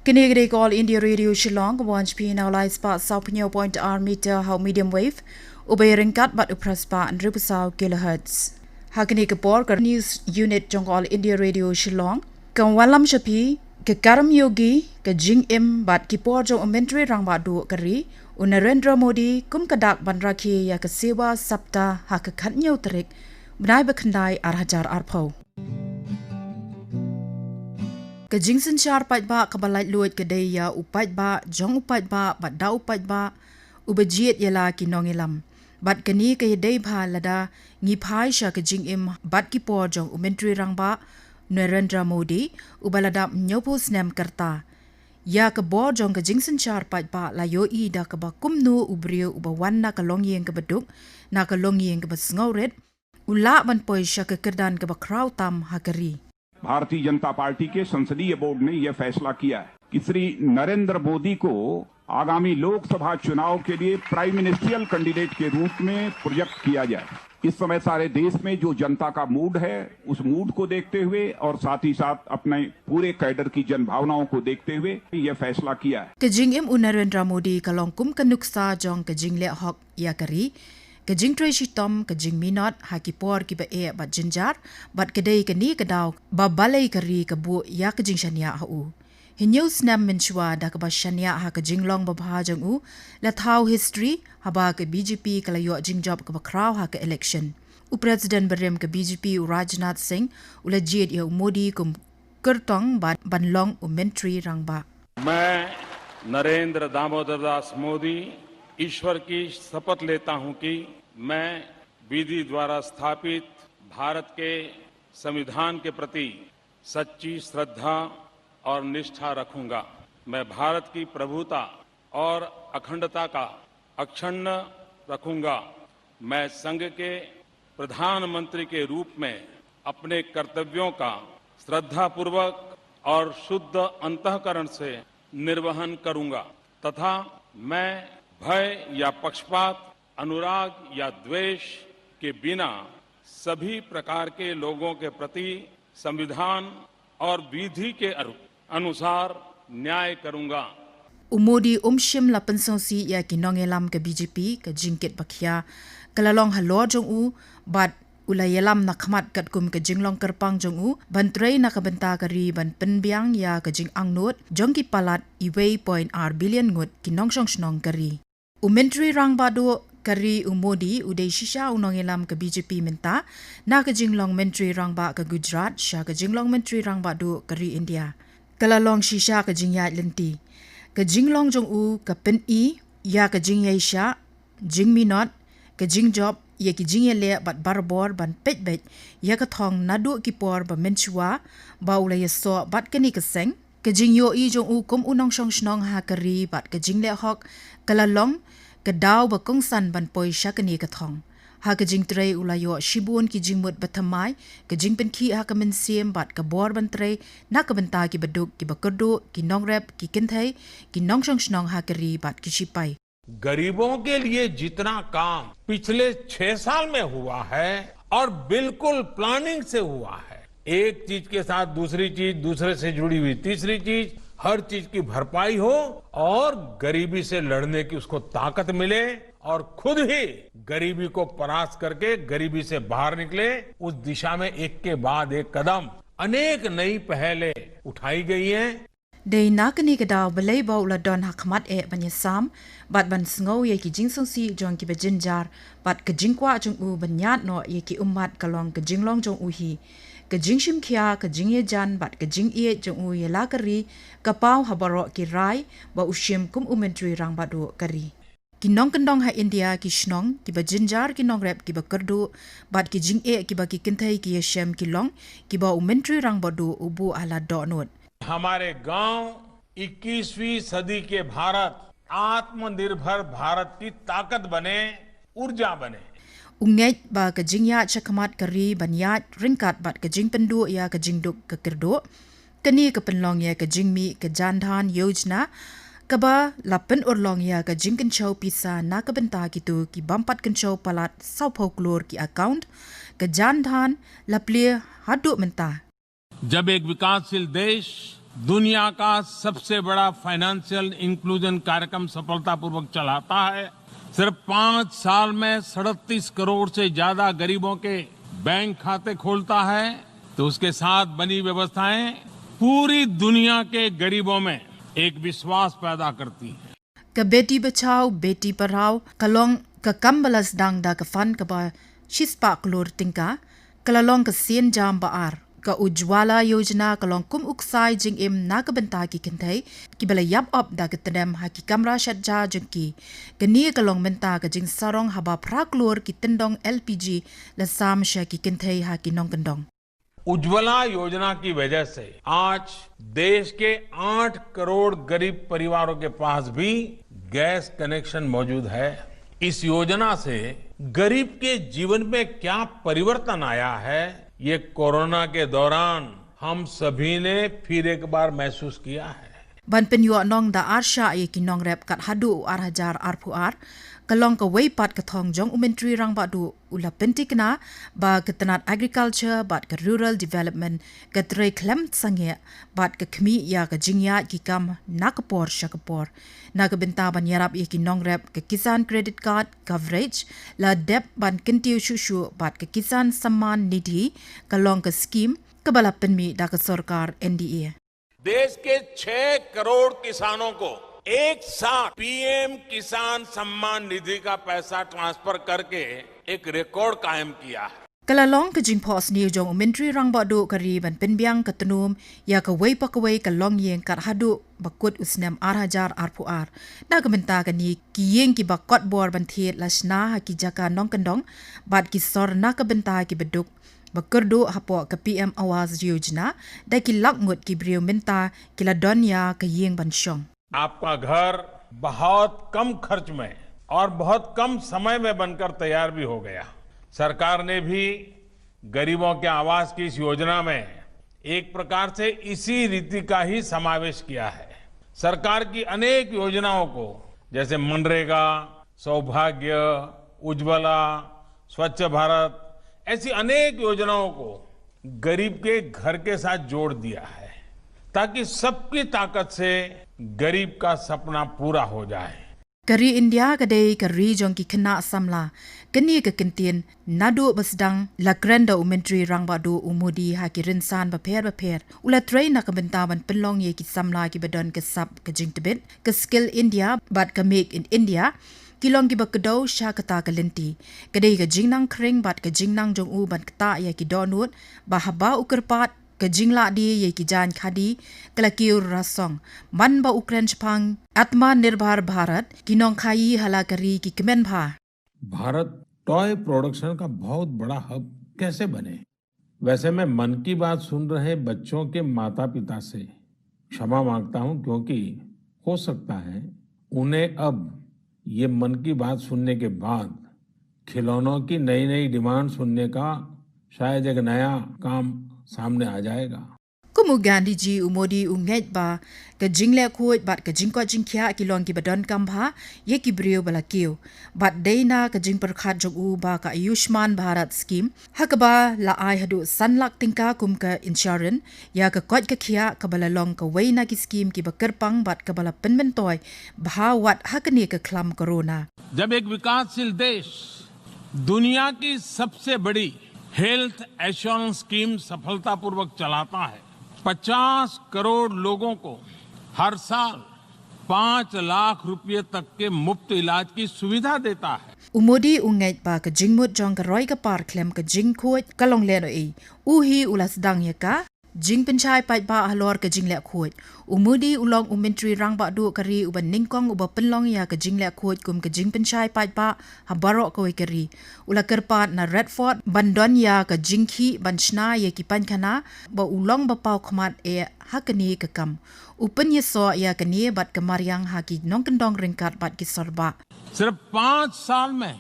Kinigrig All India Radio Shillong, 1 now lies part South Point R meter how medium wave, Ubayringkat but Upraspa and Ripusau kilohertz. Hakinikapor News Unit Jong All India Radio Shillong, Kanwalam Shapi, Kakaram Yogi, Kajing Im but Kipor Jong Umentri Rangbadu Kari, Unarendra Modi, Kumkadak Banraki Yakasewa Sapta Hakakatnyo Trik, Bnai Arhajar Arpo. Kajing senchar pait ba kabalait luit kedaya upait ba jong upait ba da upait ba ubajiet yala kinongilam bat kani kayday ba lada ngiphai sha kajing im bat ki por jong umentri rangba Narendra Modi ubalada nyopo snem karta ya ka bor jong kajing senchar pait ba layo I da ka ba kumnu ubrio ubawan na kalongyeng ka baduk na kalongyeng ka basngauret ula ban poi sha ka kerdan ka ba kraw tam hakari. Bharatiya Janata पार्टी के संसदीय बोर्ड ने यह फैसला किया है कि श्री नरेंद्र मोदी को आगामी लोकसभा चुनाव के लिए प्राइम मिनिस्ट्रियल कैंडिडेट के रूप में प्रोजेक्ट किया जाए। इस समय सारे देश में जो जनता का मूड है उस मूड को देखते हुए और साथ ही साथ अपने पूरे कैडर की जनभावनाओं को देखते हुए यह फैसला किया है। Kajing Narendra Modi kalongkum kanuksa jong kajing le hok yakari Kajing Tracy Tom, Kajing Minot, Hakipor Kiba E bat Jinjar, bat Kadai Kani Kadaw, Babalay Kari Kabu Ya Kajing Shania Hau. Hinyo Snam Minchua Dakaba Shania Ha Kajing Long Babhajang U, Let How History, Haba Ka BJP Kalayo Jing Job Kaba Kraw Haka Election. U President Barim Ka BJP U Rajnath Singh, Ulajid Ya Modi Kum Kurtong Bat Banlong U Mentri Rangba. मैं नरेंद्र दामोदर दास मोदी ईश्वर की शपथ लेता हूं कि मैं विधि द्वारा स्थापित भारत के संविधान के प्रति सच्ची श्रद्धा और निष्ठा रखूंगा। मैं भारत की प्रभुता और अखंडता का अक्षुण्ण रखूंगा। मैं संघ के प्रधानमंत्री के रूप में अपने कर्तव्यों का श्रद्धापूर्वक और शुद्ध अंतःकरण से निर्वहन करूंगा तथा मैं भय या पक्षपात, अनुराग या द्वेष के बिना सभी प्रकार के लोगों के प्रति संविधान और विधि के अनुसार न्याय करूंगा। Umodi Shim Lapensonsi ya kinongelam ke BJP ke jingkit bakia kalalong halor jong u bat ulayelam nakmat kat kum ke jinglong kerpang jong u bantrei nakabenta kari ban penbiang ya ke jing angnot jongki palat iwei point r billion ngut kinong shnong kari. Umentri rangbado kari umodi uday shisha unongelam ke BJP menta na ke jinglong mentri rangba ke Gujarat sha ke jinglong mentri rangbado kari India. Kalalong shisha ke jingya lenti. Ke jinglong jong u ke pen I ya ke jingya sha jing minot ke jing job ya ki jingya le bat barbor ban pet ya ke thong nadu ki por ba menchua ba ulay so bat ke ni ke seng ke jing yo I jong u kum unong shnong ha kari bat ke jing le hok kalalong ke daw ba kong san ban poi sha ke ni ke thong ha ke jing trei ulayo shibun ki jing mut bathamai ke jing pen ki ha ke men siem bat ke bor ban trei na ke benta ki baduk ki bakurdu ki nong rep ki kinthai ki nong shnong ha kari bat ki shipai. गरीबों के लिए जितना काम पिछले 6 साल में हुआ है और बिल्कुल प्लानिंग से हुआ है, एक चीज के साथ दूसरी चीज, दूसरे से जुड़ी हुई तीसरी चीज, हर चीज की भरपाई हो और गरीबी से लड़ने की उसको ताकत मिले और खुद ही गरीबी को परास्त करके गरीबी से बाहर निकले, उस दिशा में एक के बाद एक कदम अनेक नई पहलें उठाई गई हैं। Day nakani kadaw balay ba ula don hakmat e banyasam bat ban sngow ye ki jing song si jong ki bajinjar bat ke jingkwa jong u banyat no ye ki umat kalong ke jinglong jong u hi ke jing shim khia ke jing ye jan bat ke jing ye jong u ye la kari kapaw habaro ki rai ba ushim kum umentri rang badu kari kinong kendong ha India ki shnong ki bajinjar ki nong rep ki bakardu bat ki jing e ki ba ki kinthai ki ye shem ki long ki ba umentri rang badu ubu ala do not. हमारे गांव 21वीं सदी के भारत आत्मनिर्भर भारत की ताकत बने, ऊर्जा बने। Unget ba ke jingya chakamat kari banyat ringkat bat ke jing pendu ya ke jingduk ke kerdo kani ke penlong ya ke jingmi ke jandhan yojna kaba lapen orlong ya ke jing kenchau pisa na ke benta gitu ki bampat kenchau palat sau folklore ki account ke jandhan lapli hadu menta. जब एक विकासशील देश दुनिया का सबसे बड़ा financial inclusion कार्यक्रम सफलतापूर्वक चलाता है। सिर्फ 5 साल में 37 करोड़ से ज्यादा गरीबों के बैंक खाते खोलता है, तो उसके साथ बनी व्यवस्थाएं पूरी दुनिया के गरीबों में एक विश्वास पैदा करती है। Ka beti bachao, beti parao, kalong ka kambalas dang da ka fan ka ba shispa klor tingka, kalalong ka sien jam baar, ka ujwala yojana kalong kum uksai jing im na ka benta ki kintay, ki bala yap op da ka tadam ha ki kamra shatja jing ki, ka niya kalong menta ka jing sarong haba praklor ki tindong LPG la sam sha ki kintay ha ki nong kandong. Ujjwala योजना की वजह से आज देश के 8 करोड़ गरीब परिवारों के पास भी गैस कनेक्शन मौजूद है। इस योजना से गरीब के जीवन में क्या परिवर्तन आया है, ये कोरोना के दौरान हम सभी ने फिर एक बार महसूस किया है। Ban penyo nong da arsha ye ki nong rep kat hadu ar hajar ar puar, kalong ka way pat ka thong jong umentri rang ba du ula pentikna ba ketenat agriculture bat ka rural development ka tre klem sangye bat ka khmi ya ka jingya ki kam nakapor shakapor na ka benta ban yarap ye ki nong rep ka kisan credit card coverage la dep ban kintiu shushu bat ka kisan samman nidhi kalong ka scheme ka bala penmi da ka sarkar NDA। देश के 6 करोड़ किसानों को एक साथ पीएम किसान सम्मान निधि का पैसा ट्रांसफर करके एक रिकॉर्ड कायम किया है। Kalalong ka jingpos ni jong umentri rang ba do kariban penbiang katunum ya ka way pa kaway kalong yeng kat hadu bakut usnem ar hajar ar puar na ka benta ka ni ki yeng ki bakot bor ban thiet lasna ha ki jaka nong kandong bat ki sor na ka benta ki beduk Bakerdo hapo ka PM Awaz Yojana da ki lakngut ki brio minta ki la donya ka yeng banshong। आपका घर बहुत कम खर्च में और बहुत कम समय में बनकर तैयार भी हो गया। सरकार ने भी गरीबों के आवास की इस योजना में एक प्रकार से इसी रीति का ही समावेश किया है। सरकार की अनेक योजनाओं को जैसे मनरेगा, सौभाग्य, उज्ज्वला, स्वच्छ भारत ऐसी अनेक योजनाओं को गरीब के घर के साथ जोड़ दिया है ताकि सबकी ताकत से गरीब का सपना पूरा हो जाए। Kari India kadai kari jong ki kena samla keni ka kentien nado basdang la granda umentri rang badu umudi ha ki rinsan baper ula train na ka bentaban penlong ye ki samla ki badon ke sap ka jing tibet ka skill India bat ka make in India kilong ki bakdo sha kata kalenti kadai ka jingnang kring bat ka jingnang jong u ban kata ya ki donut bahaba ukerpat ka jingla di ye ki jan khadi kalakiur rasong man ba Ukraine chpang आत्मा निर्भर भारत की नौखाई हलाकरी की कमेन भा। Bharat toy production का बहुत बड़ा हब कैसे बने। वैसे मैं मन की बात सुन रहे बच्चों के माता पिता से क्षमा मांगता हूं, क्योंकि हो सकता है उन्हें अब ये मन की बात सुनने के बाद खिलौनों की नई नई डिमांड सुनने का शायद एक नया काम सामने आ जाएगा। Kumu Gandhi ji umodi unget ba ka jingle khoi bat ka jingko jingkhya ki long ki badon kambha ye ki brio bala kiu bat deina ka jing perkhat jog u ba ka Ayushman Bharat scheme hakaba la ai hadu sanlak tingka kum ka insurance ya ka kot ka khia ka bala long ka weina ki scheme ki bakerpang bat ka bala penmen toy bha wat hakani ka khlam corona। जब एक विकासशील देश दुनिया की सबसे बड़ी health assurance scheme सफलतापूर्वक चलाता है, 50 करोड़ लोगों को हर साल 5 लाख रुपए तक के मुफ्त इलाज की सुविधा देता है। Umodi unget ba ka jingmut jong ka roi ka par klem ka jing khoi ka long leno e uhi ulas dang ya ka jing penchai pai ba halor ka jing le khoi umudi ulong umentri rang ba du kari uban ningkong uba penlong ya ka jing le khoi kum ka jing penchai pai ba habaro ko kari ula kerpat na Redford bandon ya ka jingki banchna ye ki pankhana ba ulong ba pau khmat e hakani ka kam upen ye so ya kani bat kamaryang haki nong kendong ringkat bat ki sorba। सिर्फ 5 साल में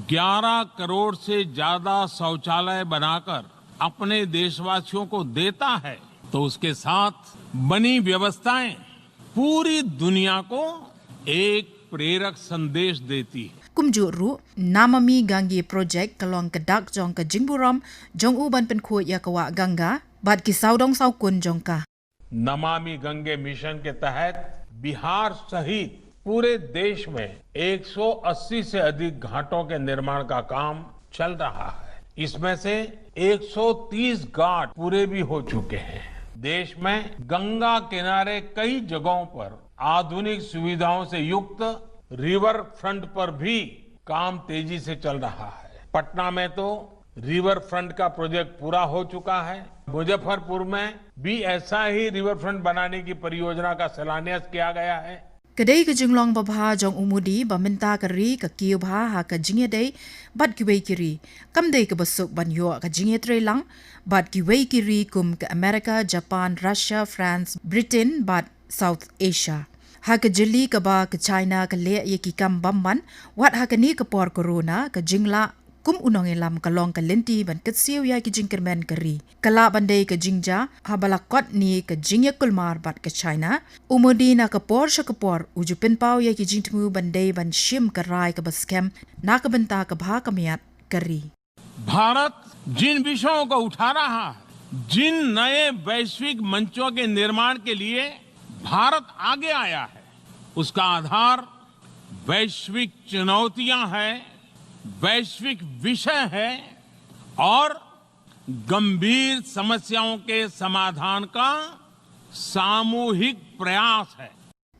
11 करोड़ से ज्यादा शौचालय बनाकर अपने देशवासियों को देता है, तो उसके साथ बनी व्यवस्थाएं पूरी दुनिया को एक प्रेरक संदेश देती है। Kumjuru namami gangi project kalong kedak jong ka jingburam jong u ban pen khoi ya kawa ganga bat ki saudong sau kun jong ka Namami Gange मिशन के तहत बिहार सहित पूरे देश में 180 से अधिक घाटों के निर्माण का काम चल रहा है। इसमें से 130 घाट पूरे भी हो चुके हैं। देश में गंगा किनारे कई जगहों पर आधुनिक सुविधाओं से युक्त रिवर फ्रंट पर भी काम तेजी से चल रहा है। पटना में तो रिवर फ्रंट का प्रोजेक्ट पूरा हो चुका है। मुजफ्फरपुर में भी ऐसा ही रिवर फ्रंट बनाने की परियोजना का शिलान्यास किया गया है। Kedai ke jinglong babha jong umudi baminta kari ke kiu bha ha ke jingye dei bat ki wei kiri kam dei ke besuk ban yo ke jingye tre lang bat ki wei kiri kum ke America, Japan, Russia, France, Britain bat South Asia ha ke jeli ke ba ke China ke le ye ki kam bamban wat ha ke ni ke por corona ke jingla kum unong elam kalong ke lenti ban ke siu ya ki jingkermen keri kala bandai ke jingja ha balakot ni ke jingye kulmar bat ke China umudi na ke por ujupin pau ya ki jingtmu bandai ban shim ke rai ke baskem na ke benta ke bha kamiat keri Bharat जिन विषयों को उठा रहा है, जिन नए वैश्विक मंचों के निर्माण के लिए भारत आगे आया है, उसका आधार वैश्विक चुनौतियां हैं, वैश्विक विषय है और गंभीर समस्याओं के समाधान का सामूहिक प्रयास है।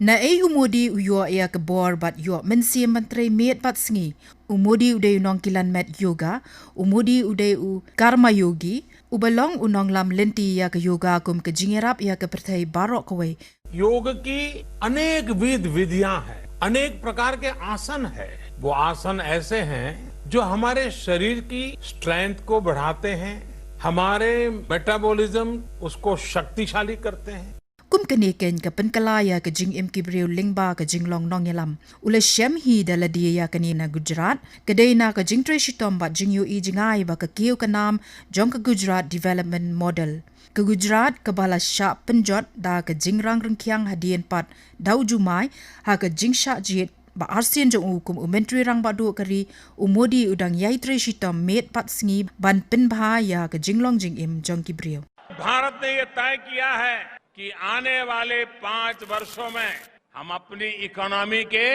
Na umudi uyo ya ke bor bat yo mensi menteri met bat sngi umudi uday unong kilan met yoga umudi uday u karma yogi ubalong unong lam lenti ya ke yoga kum ke jingerap ya ke perthai barok kwe योग की अनेक विध विधियां हैं, अनेक प्रकार के आसन है। वो आसन ऐसे हैं जो हमारे शरीर की स्ट्रेंथ को बढ़ाते हैं, हमारे मेटाबॉलिज्म उसको शक्तिशाली करते हैं। kum ke neken ke penkala ya ke jing im kibriu lingba ke jinglong nongelam ule shem hi daladi ya ke ni na Gujarat ke dei na ke jing tre shitom ba jing yu i jingai ba ke kiu ke nam jong ke Gujarat development model ke Gujarat ke bala sha penjot da ke jing rang rengkhiang hadien pat dau jumai ha ke jing sha jiet ba arsien jong u kum umentri rang ba du kari umodi udang yai tre shitom met pat sngi ban pen bha ya ke jinglong jing im jong kibriu Bharat ने ये तय किया है कि आने वाले 5 वर्षों में हम अपनी इकोनॉमी के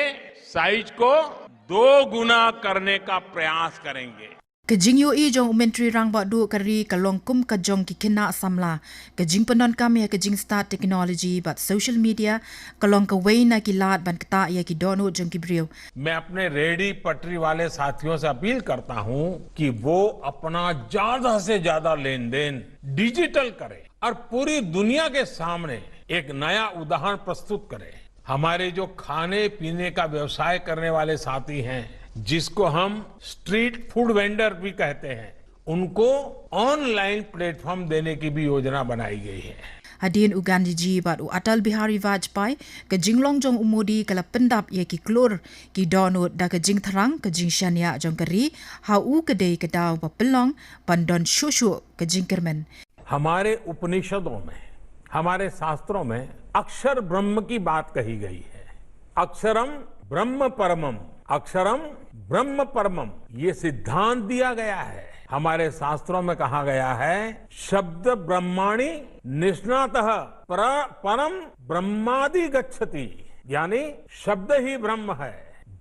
साइज को 2 गुना करने का प्रयास करेंगे। ke jing yu i jong umentri rang ba du kari kalong kum ka jong ki kina samla ke jing penon kam ya ke jing start technology but social media kalong ka wei na ki lat ban kta ya ki dono jong ki briu मैं अपने रेडी पटरी वाले साथियों से अपील करता हूं कि वो अपना ज्यादा से ज्यादा लेन देन डिजिटल करें और पूरी दुनिया के सामने एक नया उदाहरण प्रस्तुत करें। हमारे जो खाने पीने का व्यवसाय करने वाले साथी हैं, जिसको हम स्ट्रीट फूड वेंडर भी कहते हैं, उनको ऑनलाइन प्लेटफॉर्म देने की भी योजना बनाई गई है। hadin u Gandhi ji bat u Atal Bihari Vajpayee ke jinglong jong umodi kala pendap ye ki klor ki dono da ke jing tharang ke jing shania jong kari ha u ke dei ke daw ba pelong pandon shoshu ke jing kermen हमारे उपनिषदों में, हमारे शास्त्रों में अक्षर ब्रह्म की बात कही गई है। अक्षरम ब्रह्म परमम, अक्षरम ब्रह्म परमम, ये सिद्धांत दिया गया है। हमारे शास्त्रों में कहा गया है शब्द ब्रह्माणि निष्णातः परम ब्रह्मादि गच्छति, यानी शब्द ही ब्रह्म है।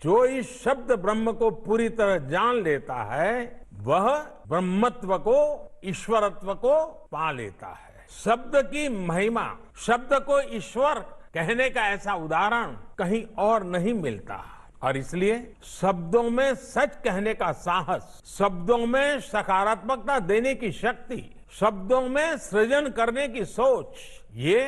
जो इस शब्द ब्रह्म को पूरी तरह जान लेता है वह ब्रह्मत्व को, ईश्वरत्व को पा लेता है। शब्द की महिमा, शब्द को ईश्वर कहने का ऐसा उदाहरण कहीं और नहीं मिलता और इसलिए शब्दों में सच कहने का साहस, शब्दों में सकारात्मकता देने की शक्ति, शब्दों में सृजन करने की सोच, ये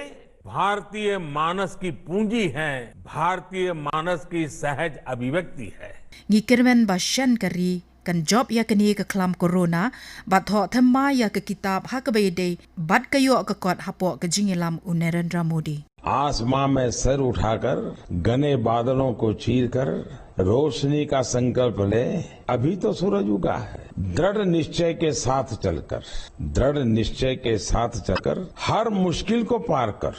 भारतीय मानस की पूंजी है, भारतीय मानस की सहज अभिव्यक्ति है। ngi kermen ba shan kari kan job ya kani ke klam corona bat ho thamma ya ke kitab ha ke bede bat kayo ke kot hapo ke jingelam u Narendra Modi आसमां में सर उठाकर घने बादलों को चीरकर रोशनी का संकल्प ले, अभी तो सूरज उगा है। दृढ़ निश्चय के साथ चलकर, दृढ़ निश्चय के साथ चलकर हर मुश्किल को पार कर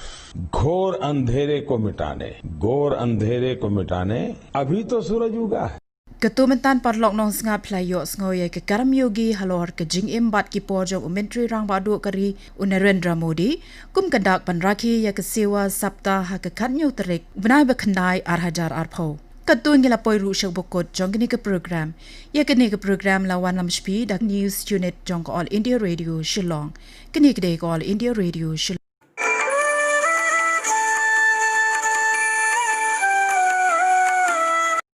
घोर अंधेरे को मिटाने, घोर अंधेरे को मिटाने अभी तो सूरज उगा है। Ketumentan parlok nong sngap playo sngoye ke karam yogi halor ke jing imbat ki porjong umentri rang badu kari Narendra Modi kum kandak panraki ya ke sewa sapta ha ke kanyo terik benai bekandai arhajar arpau. Katun gila poi ru shak bokot jong kini ke program ya kini ke program lawan lam spi dak news unit jong ko All India Radio Shillong kini ke All India Radio Shillong